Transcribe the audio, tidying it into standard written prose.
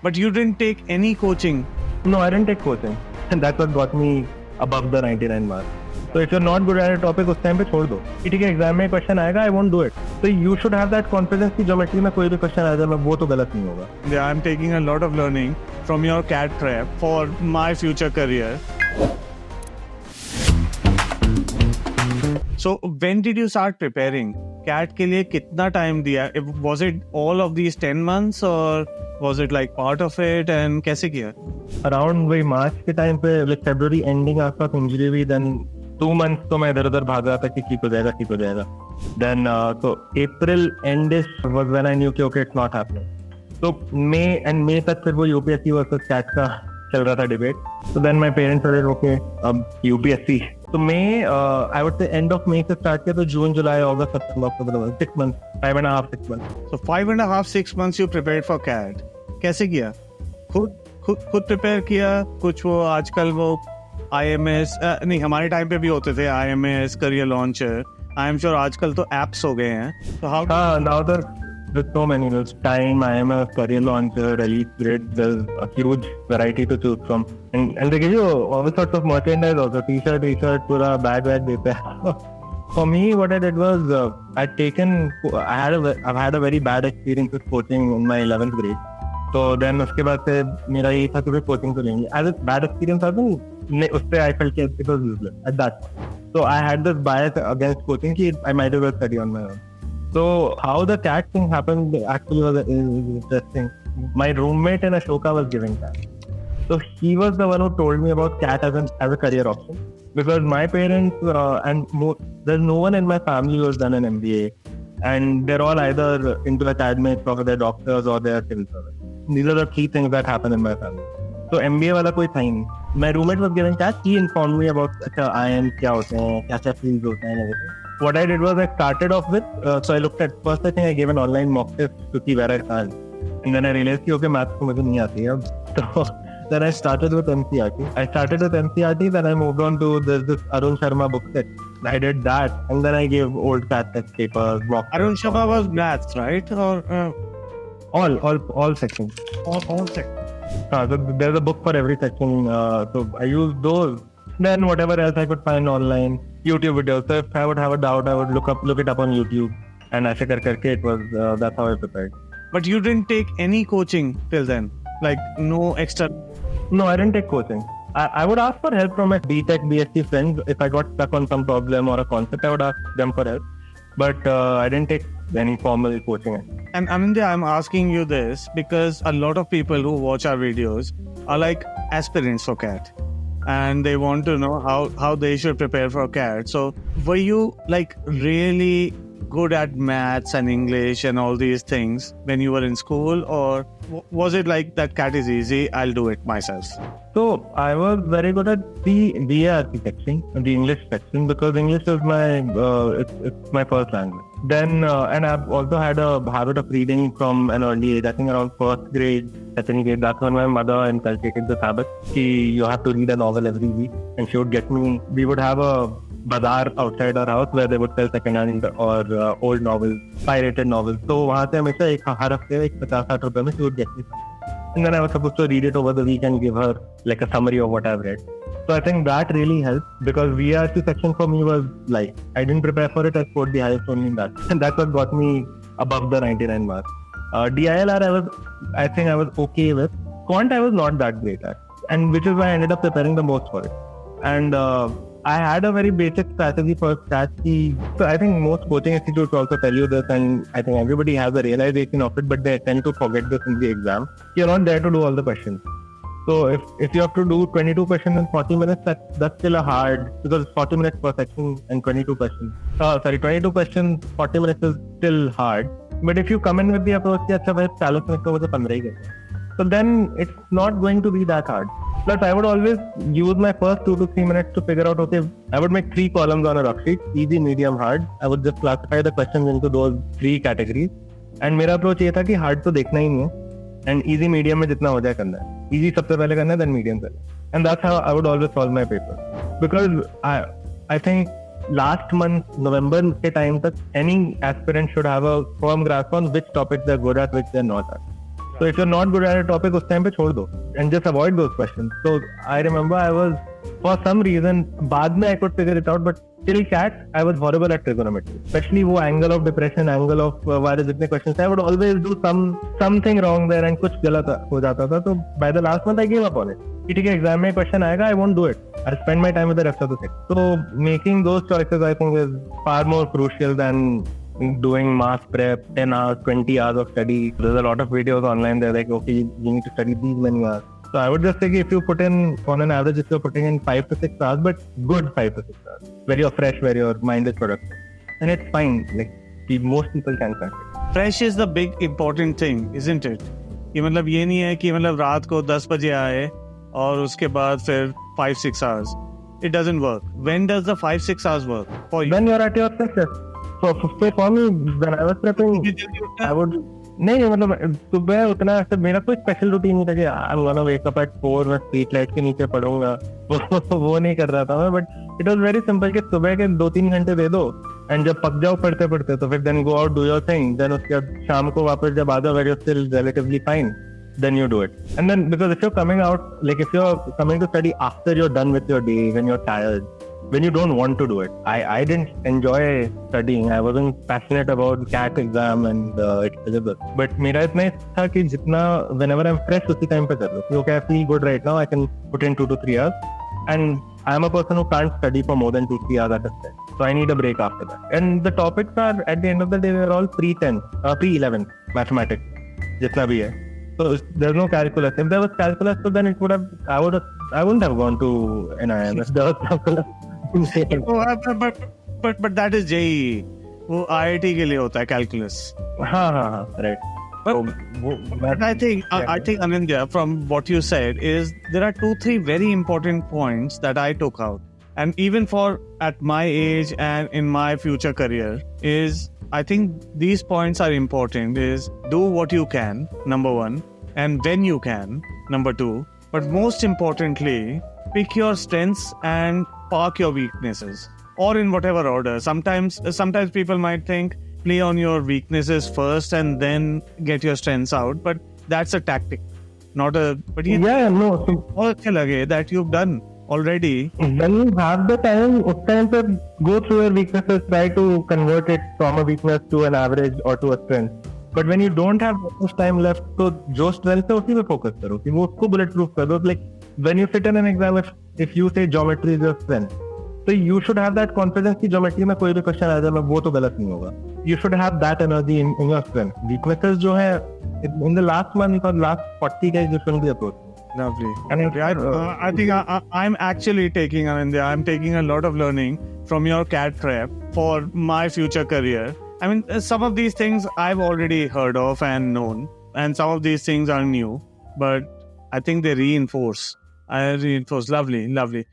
But you didn't take any coaching. No, I didn't take coaching. And that's what got me above the 99 mark. So if you're not good at a topic, उस time पे छोड़ दो. ठीक है, exam में question आएगा, I won't do it. So you should have that confidence कि geometry में कोई भी क्वेश्चन आ जाए, वो तो गलत नहीं होगा. Yeah, I'm taking a lot of learning from your CAT prep for my future career. So when did you start preparing? CAT के लिए कितना time दिया? Was it all of these 10 months or was it like part of it, and कैसे किया? Around वही मार्च के time पे, like February ending आसपास इंजरी हुई, then 2 months तो मैं इधर उधर भाग रहा था कि ठीक हो जाएगा. Then so April end was when I knew कि okay, it's not happening. So May तक फिर वो UPSC versus CAT का चल रहा था debate. So then my parents said okay, अब UPSC. तो May I would say end of May से start किया, तो June, July, August, September, October, 6 months, 5.5, 6 months. So 5.5, 6 months you prepared for CAT. कैसे किया? खुद प्रिपेयर किया? कुछ वो आजकल वो IMS नहीं, हमारे टाइम पे भी होते थे IMS, career launcher. I am sure आजकल तो एप्स हो गए हैं. So how? Now there's so many. There's Time, IMS, Career Launcher, Elite Grid. There's a huge variety to choose from, and they give you all sorts of merchandise also. T-shirt, पूरा bag देते हैं. For me, what I did was I've had a very bad experience with coaching in my 11th grade. So then उसके बाद से मेरा ये था कि कोचिंग तो लेंगे. As a bad experience था, उससे I felt it was useless at that point. So I had this bias against coaching कि I might as well study on my own. So how the CAT thing happened actually was interesting. My roommate in Ashoka was giving CAT. So he was the one who told me about CAT as a career option. Because my parents there's no one in my family who has done an MBA. And they're all either into academics or they're doctors or they're civil servants. These are the 3 things that happen in my family. So MBA वाला कोई था ही नहीं. My roommate was giving CAT. He informed me about IIMs क्या होते हैं, क्या fields होते हैं and everything. What I did was I started off with, so I looked at, first I think I gave an online mock test to see where I stand. And then I realized कि okay, maths तो मुझे नहीं आती है अब. So then I started with NCERT. Then I moved on to this Arun Sharma book set. I did that, and then I gave old CAT test papers, mock. Arun Sharma was maths, right? Or all sections. All sections. So there's a book for every section. So I used those. Then whatever else I could find online, YouTube videos. So if I would have a doubt, I would look it up on YouTube. And ऐसे करके it was that's how I prepared. But you didn't take any coaching till then, like no extra. No, I didn't take coaching. I would ask for help from my BTech, BSc friends. If I got stuck on some problem or a concept, I would ask them for help. But I didn't take any formal coaching. And Anindya, I'm asking you this because a lot of people who watch our videos are like aspirants for CAT. And they want to know how they should prepare for CAT. So were you like really good at maths and English and all these things when you were in school, or was it like that CAT is easy, I'll do it myself? So I was very good at the BA section, the English section, because English is my it's my first language. Then and I've also had a habit of reading from an early age. I think around 1st grade, 2nd grade. That's when my mother inculcated this habit. You have to read a novel every week, and she would get me. We would have a bazaar outside our house where they would sell second-hand or old novels, pirated novels. So वहाँ से हमेशा हर हफ्ते 50-60 रुपए में she would get me. And then I was supposed to read it over the week and give her like a summary of what I've read. So I think that really helped because VRC section for me was like, I didn't prepare for it, I scored the highest only in that. And that's what got me above the 99 mark. DILR I think I was okay with. Quant I was not that great at. And which is why I ended up preparing the most for it. And I had a very basic strategy for CAT. So I think most coaching institutes also tell you this, and I think everybody has a realization of it, but they tend to forget this in the exam. You're not there to do all the questions. So if you have to do 22 questions in 40 minutes, that's still a hard, because 40 minutes per section and 22 questions. 22 questions, 40 minutes is still hard. But if you come in with the approach, अच्छा भाई 40 minutes को मुझे 15 ही करना है. So then it's not going to be that hard. Plus, I would always use my first 2 to 3 minutes to figure out, okay, I would make 3 columns on a rough sheet, easy, medium, hard. I would just classify the questions into those 3 categories. And मेरा approach ये था कि hard तो देखना ही नहीं है. And easy, medium में जितना हो जाए करना है. Easy सबसे पहले करना है, then medium पहले. And that's how I would always solve my paper. Because I think last month, November के time तक, any aspirant should have a firm grasp on which topics they're good at, which they're not at. So if you're not good at a topic, उस time पे छोड़ दो and just avoid those questions. So I remember I was, for some reason, बाद में I could figure it out, but till CAT I was horrible at trigonometry. Especially वो angle of depression, angle of वाले जितने questions थे, I would always do something wrong there and कुछ गलत हो जाता था. तो by the last month I gave up on it. कि ठीक है, exam में question आएगा, I won't do it. I'll spend my time with the rest of the thing. So making those choices I think is far more crucial than doing mass prep, 10 hours, 20 hours of study. There's a lot of videos online. They're like, okay, you need to study these many hours. So I would just say if you put in, on an average, if you're putting in 5 to 6 hours, but good 5 to 6 hours, where you're fresh, where your mind is productive, and it's fine. Like most people can crack it. Fresh is the big important thing, isn't it? कि मतलब ये नहीं है कि मतलब रात को 10 बजे आए और उसके बाद फिर 5-6 hours. It doesn't work. When does the 5-6 hours work for you? When you're at your success. So for me, when I was prepping, I would नहीं मतलब सुबह उतना ऐसे मेरा कोई स्पेशल रूटीन नहीं था कि I'm gonna wake up at 4 मैं स्ट्रीट लाइट के नीचे पढ़ूंगा वो नहीं कर रहा था मैं. But it was very simple कि सुबह के 2-3 घंटे दे दो एंड जब पक जाओ पढ़ते पढ़ते तो फिर then go out do your thing. Then उसके बाद शाम को वापस जब आ जाओ very still relatively fine, then you do it. And then because if you're coming out, like if you're coming to study after you're done with your day, when you're tired, when you don't want to do it. I didn't enjoy studying. I wasn't passionate about CAT exam and its syllabus. But मेरा इतना ही था कि जितना whenever I'm fresh उसी time पे कर लो. Okay, I feel good right now. I can put in 2 to 3 hours. And I'm a person who can't study for more than 2-3 hours at a time. So I need a break after that. And the topics are, at the end of the day, they're all pre-10th, pre-11th mathematics. जितना भी है. So there's no calculus. If there was calculus, so then it would have. I wouldn't have gone to NIM. If there was calculus. but that is JEE. वो IIT के लिए होता है calculus. हाँ, right. But I think Anindya, from what you said, is there are 2-3 very important points that I took out, and even for at my age and in my future career is. I think these points are important is do what you can, number 1, and when you can, number 2. But most importantly, pick your strengths and park your weaknesses, or in whatever order. Sometimes people might think play on your weaknesses first and then get your strengths out, but that's a tactic, not a. But अच्छा लगे that you've done already. When you have the time, उस time पे go through your weaknesses, try to convert it from a weakness to an average or to a strength. But when you don't have much time left, तो जो strength है उसी पे focus करो कि वो उसको bulletproof कर दो. Like when you sit in an exam, if you say geometry is your strength, so you should have that confidence कि geometry में कोई भी question आ जाए वो तो गलत नहीं होगा. You should have that energy in your strength. Weaknesses जो है in the last month or last 40 days you shouldn't be approaching. Lovely. I think I'm actually taking a lot of learning from your CAT prep for my future career. I mean, some of these things I've already heard of and known, and some of these things are new, but I think they reinforce. Lovely.